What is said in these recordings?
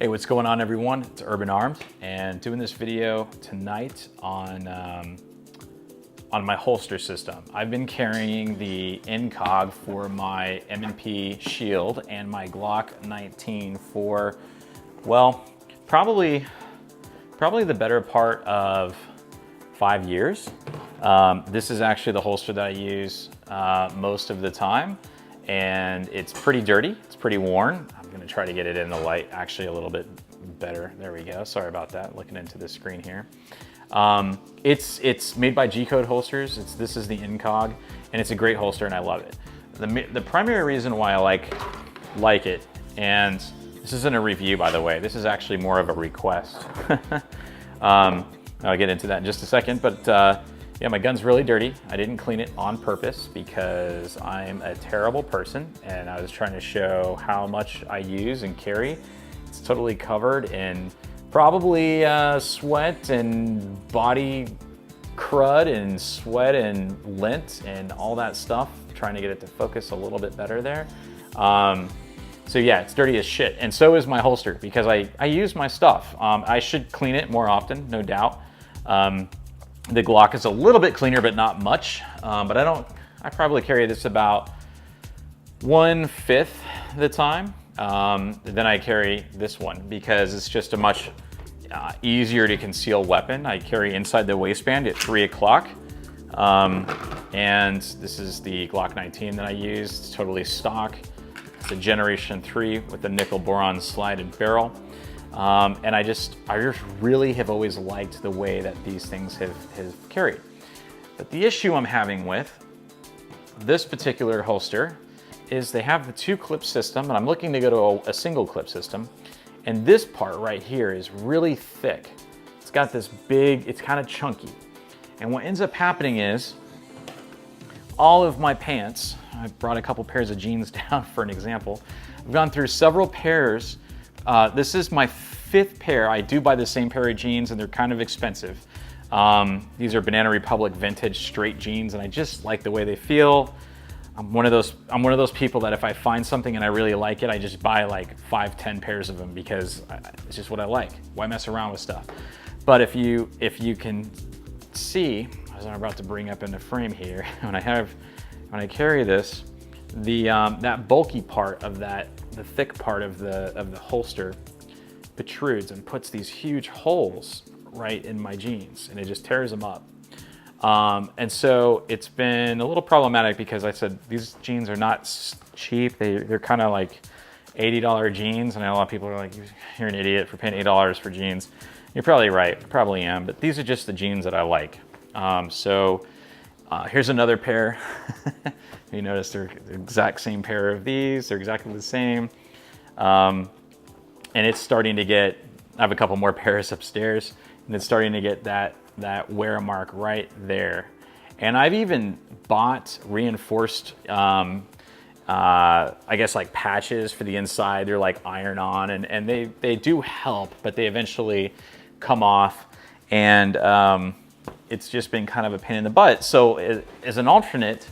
Hey, what's going on, everyone? It's Urban Armed, and doing this video tonight on my holster system. I've been carrying the INCOG for my M&P Shield and my Glock 19 for, well, probably the better part of 5 years. This is actually the holster that I use most of the time, and it's pretty dirty, it's pretty worn. I'm gonna try to get it in the light actually a little bit better. There we go, sorry about that, looking into the screen here. It's made by G-Code holsters. This is the INCOG, and it's a great holster and I love it. The primary reason why I like it, and this isn't a review, by the way, this is actually more of a request. I'll get into that in just a second, but yeah, my gun's really dirty. I didn't clean it on purpose because I'm a terrible person, and I was trying to show how much I use and carry. It's totally covered in probably sweat and body crud and sweat and lint and all that stuff, trying to get it to focus a little bit better there. So yeah, it's dirty as shit, and so is my holster because I use my stuff. I should clean it more often, no doubt. The Glock is a little bit cleaner, but not much. But I probably carry this about 1/5 the time. Then I carry this one because it's just a much easier to conceal weapon. I carry inside the waistband at 3 o'clock. And this is the Glock 19 that I use. It's totally stock. It's a Generation 3 with the nickel boron slided barrel. And I just really have always liked the way that these things have carried. But the issue I'm having with this particular holster is they have the 2-clip system, and I'm looking to go to a single clip system. And this part right here is really thick. It's got this big, it's kind of chunky. And what ends up happening is all of my pants, I brought a couple pairs of jeans down for an example. I've gone through several pairs. This is my 5th pair. I do buy the same pair of jeans, and they're kind of expensive. These are Banana Republic vintage straight jeans, and I just like the way they feel. I'm one of those people that if I find something and I really like it, I just buy like 5-10 pairs of them because it's just what I like. Why mess around with stuff? But if you can see, as I'm about to bring up in the frame here, when I carry this, that bulky part of the thick part of the holster protrudes and puts these huge holes right in my jeans, and it just tears them up. And so it's been a little problematic because I said these jeans are not cheap. They're kind of like $80 jeans, and I know a lot of people are like, you're an idiot for paying $8 for jeans. You're probably right, I probably am, but these are just the jeans that I like. Here's another pair. You notice they're the exact same pair of these. They're exactly the same. And it's starting to get, I have a couple more pairs upstairs, and it's starting to get that wear mark right there. And I've even bought reinforced, I guess like patches for the inside. They're like iron on, and they do help, but they eventually come off. And it's just been kind of a pain in the butt. So as an alternate,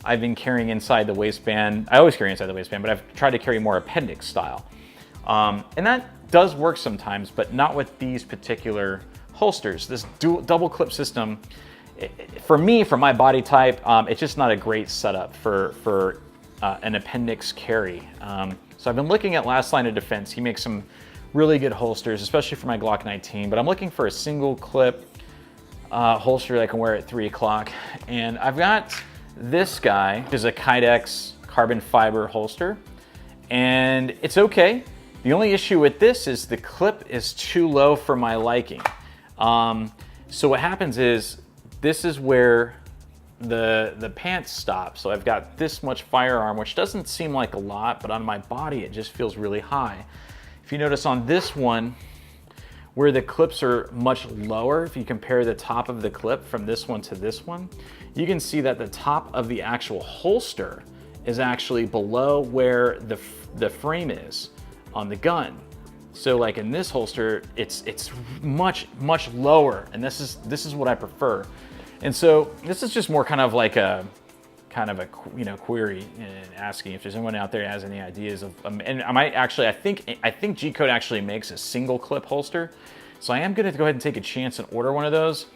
I've been carrying inside the waistband. I always carry inside the waistband, but I've tried to carry more appendix style. And that does work sometimes, but not with these particular holsters. This double clip system, for me, for my body type, it's just not a great setup for an appendix carry. So I've been looking at Last Line of Defense. He makes some really good holsters, especially for my Glock 19, but I'm looking for a single clip holster that I can wear at 3 o'clock. And I've got this guy, which is a Kydex carbon fiber holster, and it's okay. The only issue with this is the clip is too low for my liking. So what happens is, this is where the pants stop. So I've got this much firearm, which doesn't seem like a lot, but on my body, it just feels really high. If you notice on this one, where the clips are much lower, if you compare the top of the clip from this one to this one, you can see that the top of the actual holster is actually below where the frame is on the gun. So like in this holster, it's much lower, and this is what I prefer. And so this is just more kind of kind of a query and asking if there's anyone out there who has any ideas of. And I might actually, I think G-Code actually makes a single clip holster, so I am going to go ahead and take a chance and order one of those.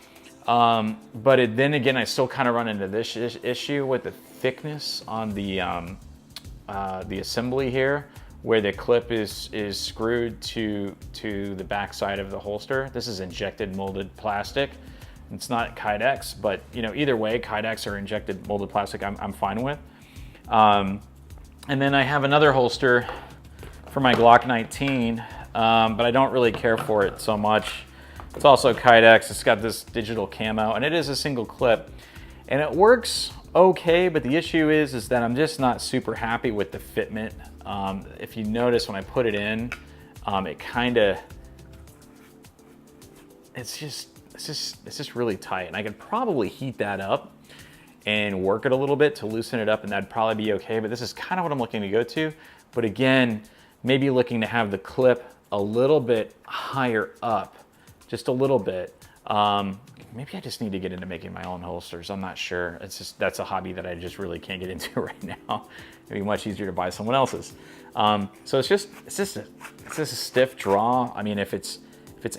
But then again, I still kind of run into this issue with the thickness on the assembly here, where the clip is screwed to the back side of the holster. This is injected molded plastic. It's not Kydex, but either way, Kydex or injected molded plastic, I'm fine with. And then I have another holster for my Glock 19, but I don't really care for it so much. It's also Kydex. It's got this digital camo, and it is a single clip, and it works okay. But the issue is that I'm just not super happy with the fitment. If you notice when I put it in, it kind of, it's just really tight, and I could probably heat that up and work it a little bit to loosen it up, and that'd probably be okay. But this is kind of what I'm looking to go to. But again, maybe looking to have the clip a little bit higher up, just a little bit. Maybe I just need to get into making my own holsters. I'm not sure. It's just, that's a hobby that I just really can't get into right now. It'd be much easier to buy someone else's. So it's just a stiff draw. I mean, if it's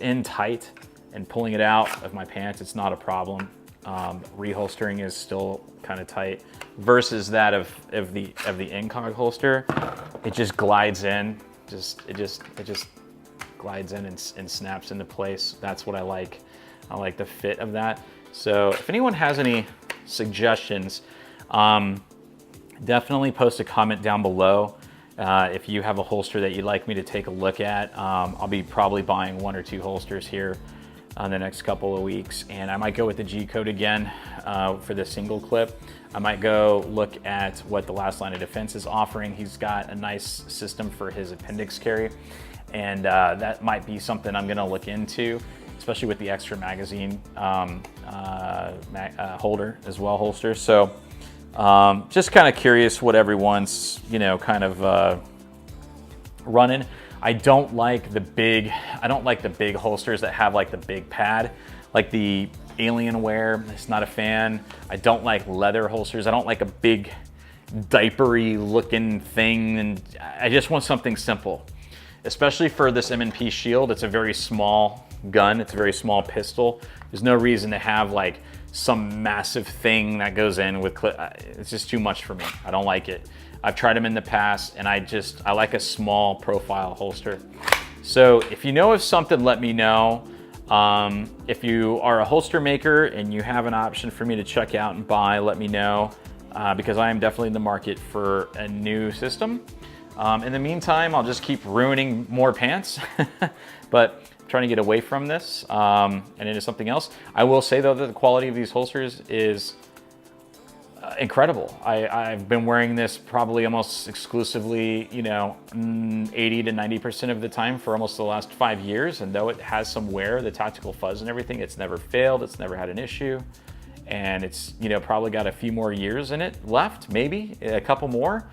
in tight and pulling it out of my pants, it's not a problem. Reholstering is still kind of tight versus that of the INCOG holster. It just glides in. It just glides in and snaps into place. That's what I like. I like the fit of that. So if anyone has any suggestions, definitely post a comment down below. If you have a holster that you'd like me to take a look at, I'll be probably buying 1 or 2 holsters here in the next couple of weeks. And I might go with the G-Code again for the single clip. I might go look at what the Last Line of Defense is offering. He's got a nice system for his appendix carry. And that might be something I'm gonna look into, especially with the extra magazine holder as well, holster. So just kind of curious what everyone's, kind of running. I don't like the big holsters that have like the big pad, like the Alienware. It's not a fan. I don't like leather holsters. I don't like a big diapery looking thing, and I just want something simple. Especially for this M&P Shield, it's a very small gun. It's a very small pistol. There's no reason to have like some massive thing that goes in with clip. It's just too much for me. I don't like it. I've tried them in the past, and I like a small profile holster. So if you know of something, let me know. If you are a holster maker and you have an option for me to check out and buy, let me know, because I am definitely in the market for a new system. In the meantime, I'll just keep ruining more pants, but I'm trying to get away from this and into something else. I will say though that the quality of these holsters is incredible. I've been wearing this probably almost exclusively, 80 to 90% of the time for almost the last 5 years. And though it has some wear, the tactical fuzz and everything, it's never failed. It's never had an issue. And it's, probably got a few more years in it left, maybe a couple more.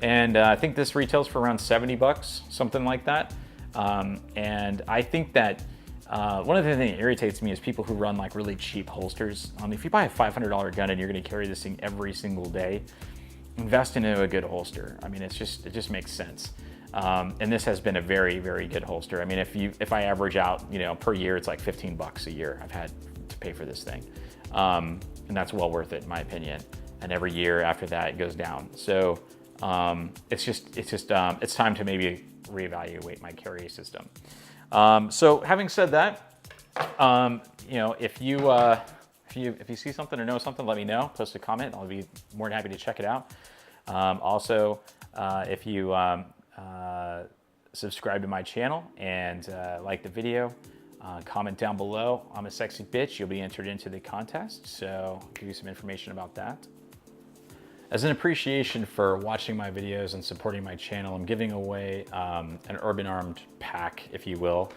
And I think this retails for around 70 bucks, something like that. And I think that one of the things that irritates me is people who run like really cheap holsters. If you buy a $500 gun and you're gonna carry this thing every single day, invest into a good holster. I mean, it just makes sense. And this has been a very, very good holster. I mean, if I average out, per year, it's like 15 bucks a year I've had to pay for this thing. And that's well worth it in my opinion. And every year after that, it goes down. So it's time to maybe reevaluate my carry system. So having said that, if you see something or know something, let me know. Post a comment. I'll be more than happy to check it out. Also, if you subscribe to my channel and like the video, comment down below. I'm a sexy bitch. You'll be entered into the contest. So I'll give you some information about that. As an appreciation for watching my videos and supporting my channel, I'm giving away an Urban Armed pack, if you will,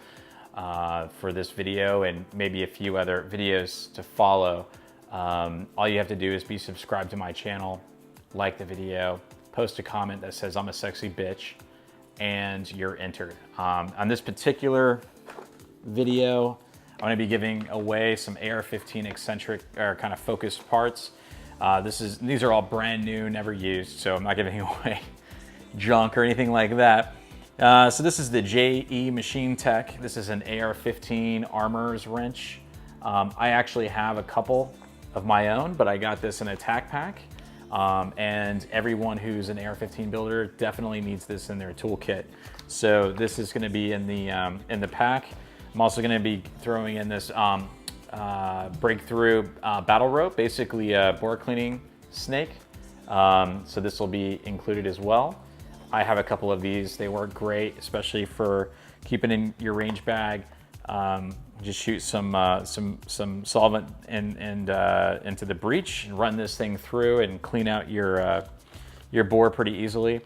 for this video and maybe a few other videos to follow. All you have to do is be subscribed to my channel, like the video, post a comment that says I'm a sexy bitch, and you're entered. On this particular video, I'm gonna be giving away some AR-15 eccentric or kind of focused parts. These are all brand new, never used, so I'm not giving away junk or anything like that. So this is the JE Machine Tech. This is an AR-15 armor's wrench. I actually have a couple of my own, but I got this in a tack pack. And everyone who's an AR-15 builder definitely needs this in their toolkit. So this is going to be in the pack. I'm also going to be throwing in this breakthrough battle rope, basically a bore cleaning snake. So this will be included as well. I have a couple of these. They work great, especially for keeping in your range bag. Just shoot some solvent into the breech and run this thing through and clean out your bore pretty easily.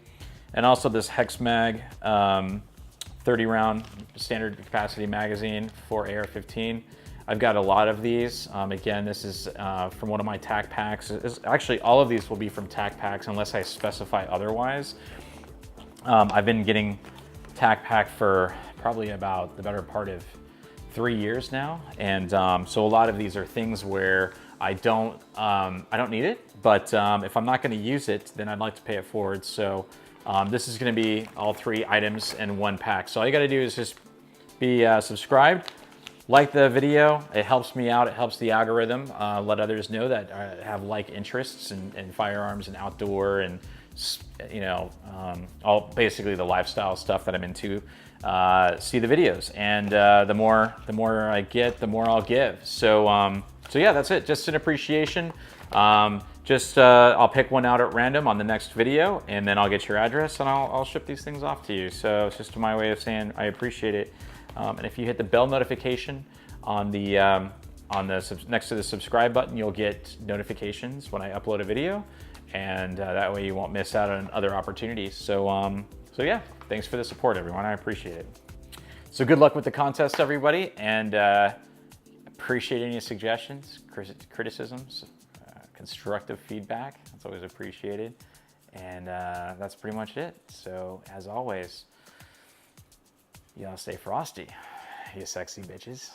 And also this Hex Mag 30 round standard capacity magazine for AR-15. I've got a lot of these. Again, this is from one of my tack packs. Actually, all of these will be from tack packs unless I specify otherwise. I've been getting tack pack for probably about the better part of 3 years now, and so a lot of these are things where I don't need it, but if I'm not going to use it, then I'd like to pay it forward. So this is going to be all 3 items in one pack. So all you got to do is just be subscribed, like the video. It helps me out. It helps the algorithm let others know that I have like interests in firearms and outdoor and all basically the lifestyle stuff that I'm into. See the videos, and the more I get, the more I'll give. So yeah, that's it. Just an appreciation. I'll pick one out at random on the next video, and then I'll get your address and I'll ship these things off to you. So it's just my way of saying I appreciate it. And if you hit the bell notification on the next to the subscribe button, you'll get notifications when I upload a video, and that way you won't miss out on other opportunities. So yeah, thanks for the support, everyone. I appreciate it. So good luck with the contest, everybody, and appreciate any suggestions, criticisms, constructive feedback. That's always appreciated. And that's pretty much it. So as always, y'all stay frosty, you sexy bitches.